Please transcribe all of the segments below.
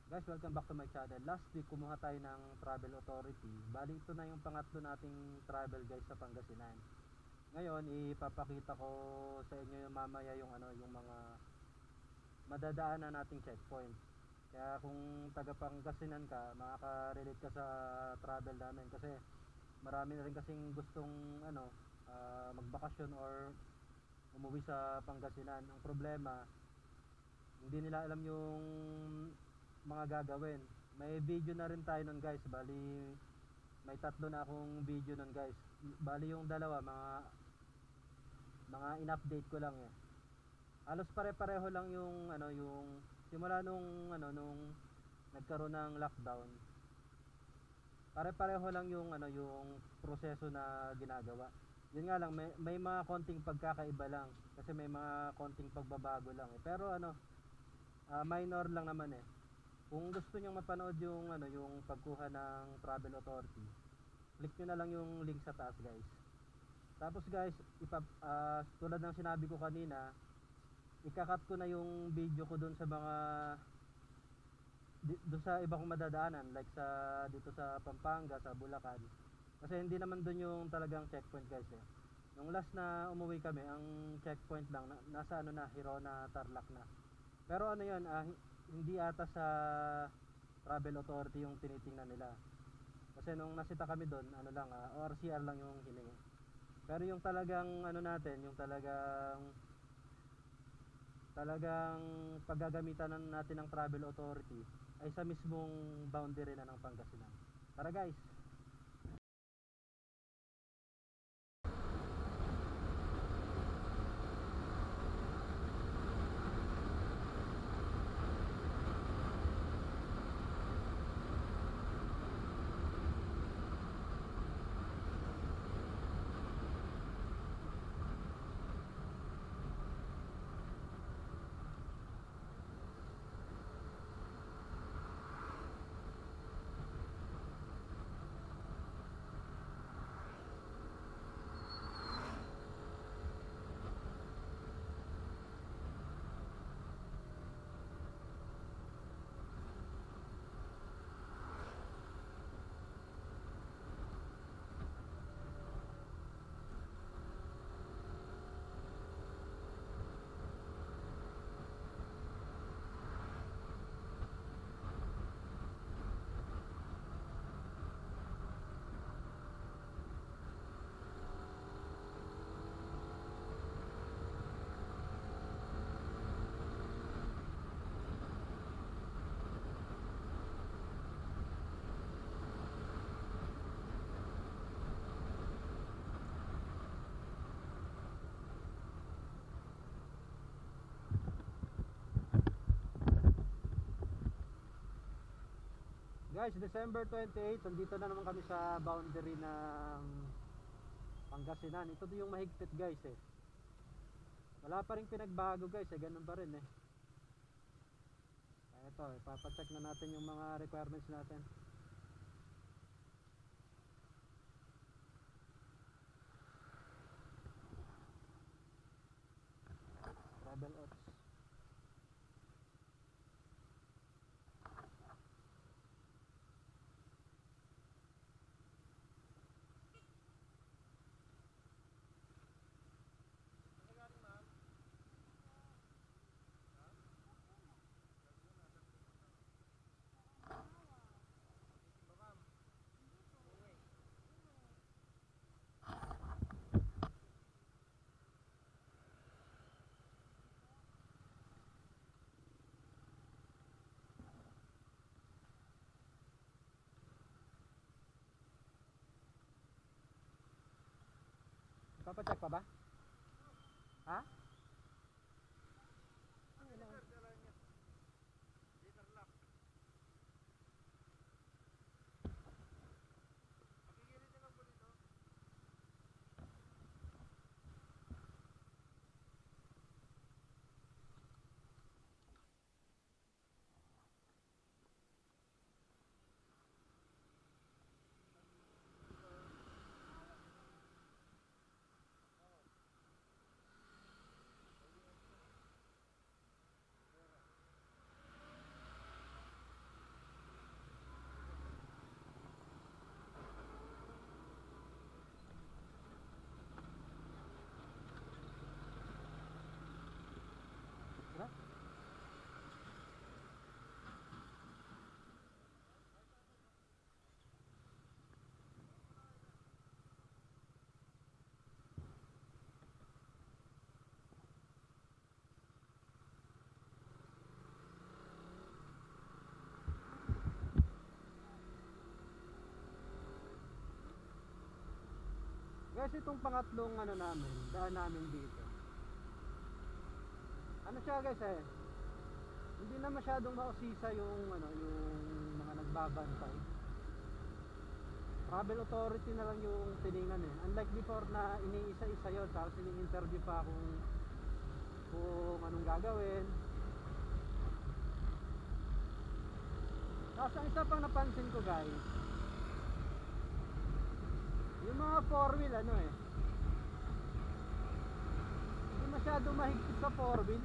Guys, welcome back to my channel. Last week kumuha tayo ng travel authority. Bali ito na yung pangatlo nating travel guys sa Pangasinan. Ngayon ipapakita ko sa inyo yung mamaya yung yung mga madadaanan nating checkpoint. Kaya kung taga Pangasinan ka, makaka-relate ka sa travel namin kasi marami na rin kasing gustong magbakasyon or umuwi sa Pangasinan. Ang problema, hindi nila alam yung mga gagawin. May video na rin tayo nun guys. Bali may tatlo na akong video nun guys. Bali yung dalawa mga in-update ko lang eh. Halos pare-pareho lang yung yung simula nung nagkaroon ng lockdown. Pare-pareho lang yung yung proseso na ginagawa. Yun nga lang may mga konting pagkakaiba lang kasi may mga konting pagbabago lang eh. Pero minor lang naman eh. Kung gusto niyo mapanood yung yung pagkuha ng travel authority, click niyo na lang yung link sa taas guys. Tapos guys, tulad ng sinabi ko kanina, ikakat ko na yung video ko dun sa mga dun sa iba kong madadaanan like dito sa Pampanga, sa Bulacan. Kasi hindi naman dun yung talagang checkpoint guys eh. Nung last na umuwi kami, ang checkpoint lang nasa na Hirona, Tarlac na. Pero yun, hindi ata sa travel authority yung tinitingnan nila. Kasi nung nasita kami doon, ORCR lang yung hiningi. Pero yung talagang natin, yung talagang paggagamitan natin ng travel authority ay sa mismong boundary na ng Pangasinan. Tara guys. Guys, December 28, nandito na naman kami sa boundary ng Pangasinan. Ito yung mahigpit guys eh. Wala pa rin pinagbago guys eh, ganun pa rin eh. Ito, ipapacheck na natin yung mga requirements natin. Travel Ops. Ipapacheck pa ba? Ha? Guys, itong pangatlong ano namin, daan namin dito. Ano siya guys hindi na masyadong mausisa yung ano, yung mga nagbabantay. Travel authority na lang yung tiningan Unlike before na iniisa-isa yun, tapos ini-interview pa kung anong gagawin. Tapos ang isa pang napansin ko guys, yung mga 4-wheel hindi masyadong mahigpit sa 4-wheel.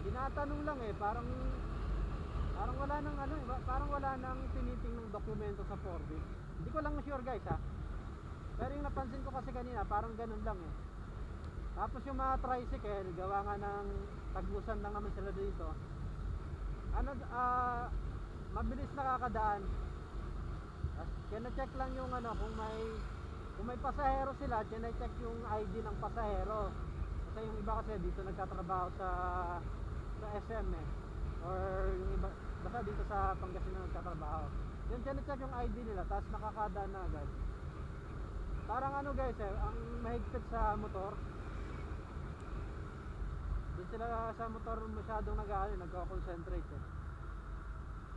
Tinatanong lang parang wala nang parang wala nang tinitingnong dokumento sa 4-wheel. Hindi ko lang sure guys pero yung napansin ko kasi kanina parang ganun lang Tapos yung mga tricycle, gawa nga ng taglusan lang naman sila dito. Mabilis nakakadaan. Kina-check lang yung kung may pasahero sila, kina-check yung ID ng pasahero. Kasi yung iba kasi dito nagtatrabaho sa SM or yung iba basta dito sa Pangasinan nagtatrabaho. Yung kina-check yung ID nila, tapos nakakadaan na agad. Parang guys ang mahigpit sa motor. Doon sila sa motor masyadong nagko-concentrate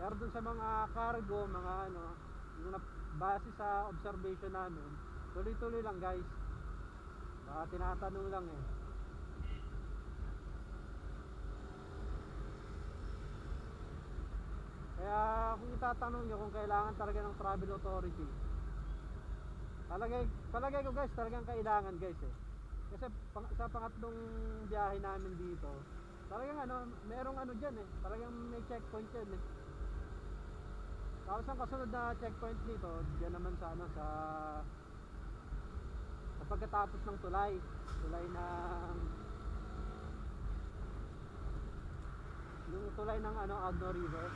Pero dun sa mga cargo, mga yung base sa observation namin, tuloy-tuloy lang guys. Baka tinatanong lang Kaya kung itatanong nyo kung kailangan talaga ng travel authority, palagay ko guys, talagang kailangan guys Kasi sa pangatlong biyahe namin dito, talagang merong dyan talagang may checkpoint yan Tapos ang kasunod na checkpoint dito, diyan naman sa sa pagkatapos ng tulay ng yung tulay ng Agno River.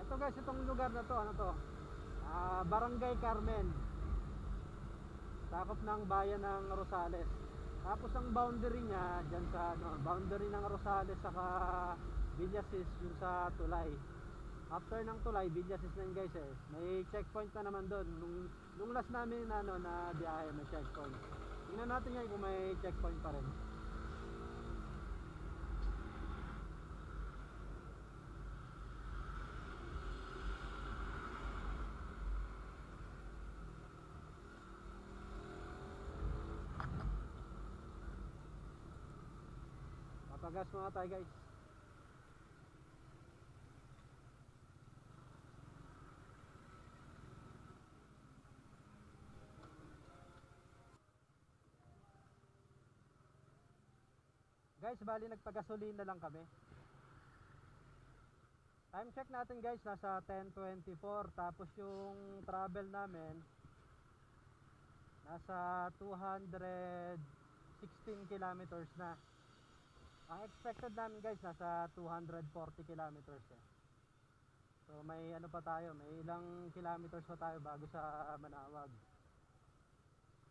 Ito guys, itong lugar na to, Barangay Carmen. Sakop ng bayan ng Rosales. Tapos ang boundary niya diyan sa boundary ng Rosales saka Villasis yung sa Tulay. After ng Tulay, Villasis na yun guys May checkpoint na naman doon. Nung last namin na biyahe, may checkpoint. Tingnan natin ngayon kung may checkpoint pa rin. Papagas muna tayo guys. Guys, bali nagpagasolina lang kami. Time check natin guys, nasa 10:24. Tapos yung travel namin nasa 216 kilometers na. Ang expected namin guys, nasa 240 kilometers So may pa tayo, may ilang kilometers pa tayo bago sa Manawag.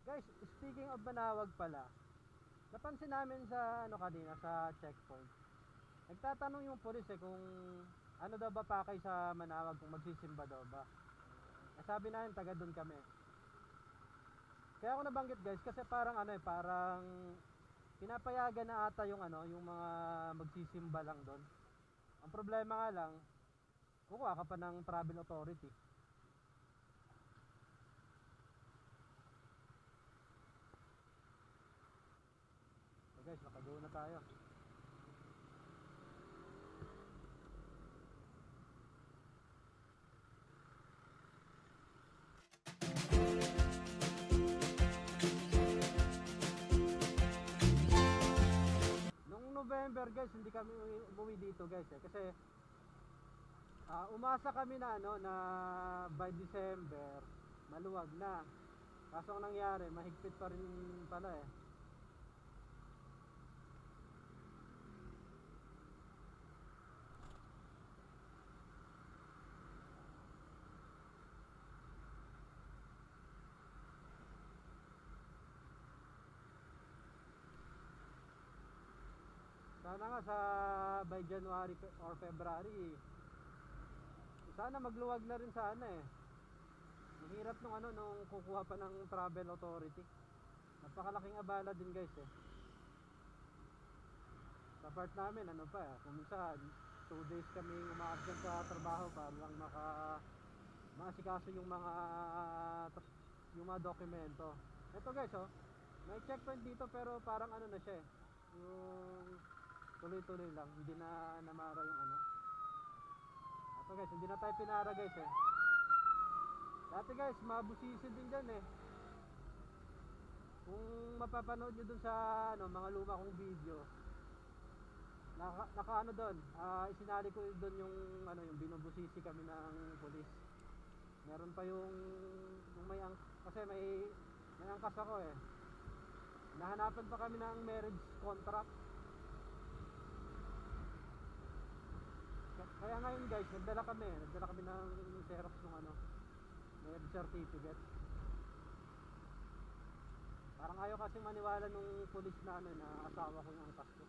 Guys, speaking of Manawag pala, napansin namin sa kanina sa checkpoint, nagtatanong yung pulis kung daw ba pakay sa Manawag, kung magsisimba daw ba. Sabi namin taga doon kami. Kaya ako nabanggit guys kasi parang parang pinapayagan na ata yung yung mga magsisimba lang doon. Ang problema nga lang, kukuha ka pa ng travel authority. So guys, nakago na tayo. November guys, hindi kami umuwi dito guys kasi umasa kami na na by December maluwag na. Kaso ang nangyari, mahigpit pa rin pala Sana nga sa by January or February, sana magluwag na rin sana eh. Ang hirap nung nung kukuha pa ng travel authority. Napakalaking abala din guys eh. Sa part namin kung minsan 2 days kami umaabsent sa trabaho para lang maasikaso yung mga dokumento. Ito guys may checkpoint dito pero parang na siya eh. Yung tuloy-tuloy lang, hindi na namara yung Ito guys, hindi na tayo pinara guys eh. Dati guys, mabusisi din dyan eh. Kung mapapanood nyo dun sa mga luma kong video, naka doon, isinali ko doon yung binubusisi kami ng pulis. Meron pa yung kasi may angkas ako eh. Nahanapan pa kami ng marriage contract. Kaya ngayon guys, nagdala kami ng xerox ng marriage certificate. Parang ayaw kasi maniwala nung pulis na na asawa ko yung angkas ko.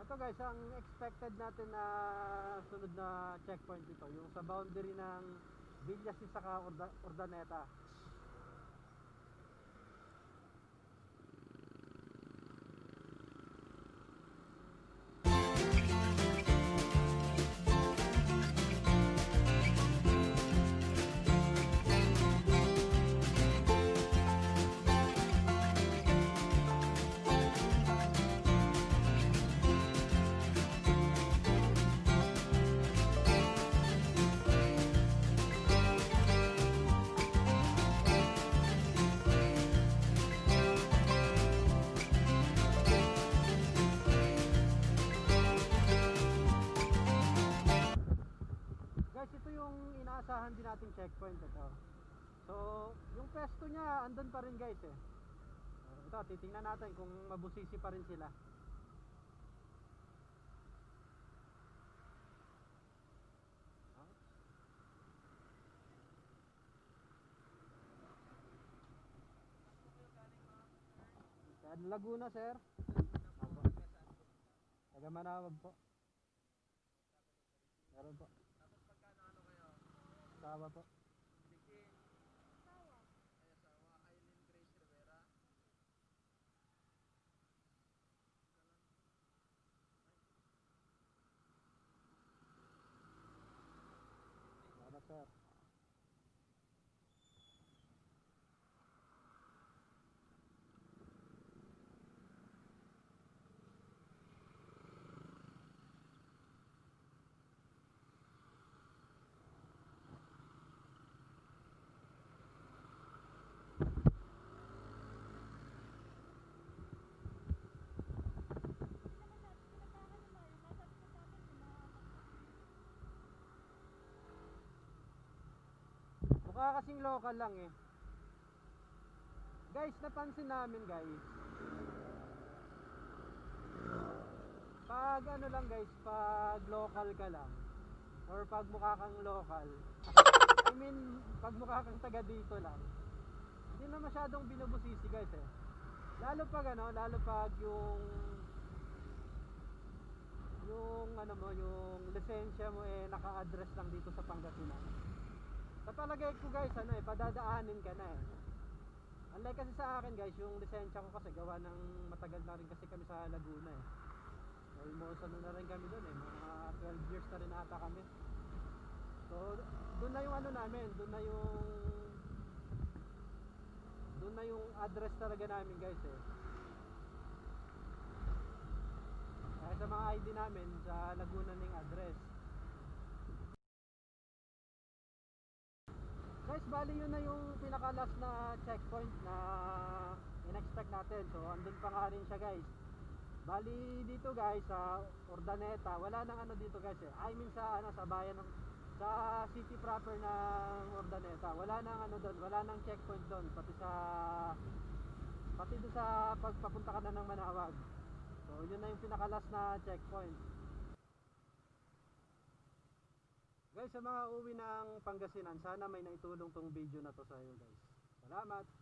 Ito guys, ang expected natin na sunod na checkpoint ito, yung sa boundary ng Villasis saka Urdaneta. Guys, ito yung inaasahan din nating checkpoint ito. So, yung pwesto niya andun pa rin guys eh. Ito, titingnan natin kung mabusisi pa rin sila. Laguna sir. Taga Manawag po. Meron po. Sawa po. Salamat sir. Mukha kasing local lang eh. Guys, napansin namin guys. Pag lang guys, pag local ka lang or pag mukha kang local, I mean, pag mukha kang taga dito lang, hindi na masyadong binubusisi guys eh. Lalo pag yung lisensya mo naka-address lang dito sa Pangasinan. Sa palagay ko guys, padadaanin ka na eh. Unlike kasi sa akin guys, yung lisensya ko kasi gawa ng matagal na rin kasi kami sa Laguna eh. Almost na rin kami doon eh, mga 12 years na rin ata kami. So, doon na yung namin, doon na yung address talaga namin guys eh. Kaya sa mga ID namin, sa Laguna ning address. Guys, bali yun na yung pinaka-last na checkpoint na in-expect natin. So, andun pa nga rin siya guys. Bali dito guys, sa Urdaneta, wala nang dito guys eh. I mean sa bayan ng sa city proper ng Urdaneta. Wala nang doon, wala nang checkpoint doon, pati doon sa pagpapunta ka na ng Manawag. So, yun na yung pinaka-last na checkpoint. Guys, sa mga uwi ng Pangasinan, sana may naitulong tong video na to sa inyo guys. Salamat!